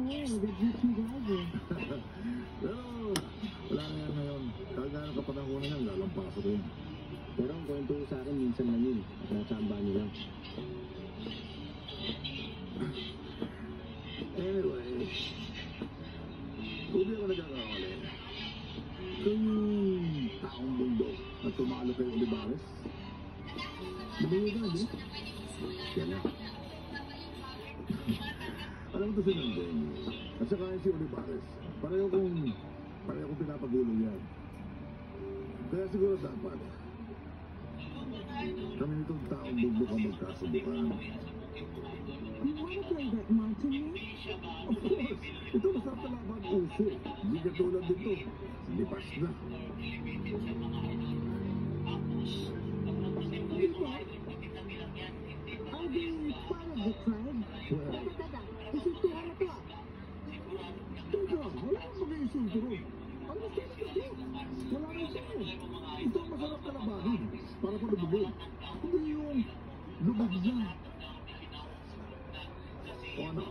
the jeepney driver. Pero, wala na yan ngayon. Kagano ka panahon na yan, lalampasok yun. Pero ang kwento sa akin, minsan lang yun. At natsamba niyo lang. Anyway, kung di ako nagkakamali, kung yung taong mundo na tumalo kay Olivares, lumayo ka, di? Yan na. Alam mo ito si Nandeng, at saka si Olivares, pareho kong pinapagulo yan. Kaya siguro dapat, kami nitong taong mundo ka magkasubukan. You wanna play that Martin? Of course! Ito masarap na laban uso. Hindi katulad dito. Lipas na. Diba? Are they part of the tribe? Well, Teka, isultuhan na to ah. teka, wala kang mag-iisulto ron. Ang gusto nila ito. Wala nang sa'yo. Ito ang masarap na labanin. Para pa lubog. Hindi yung lubog na. O ano?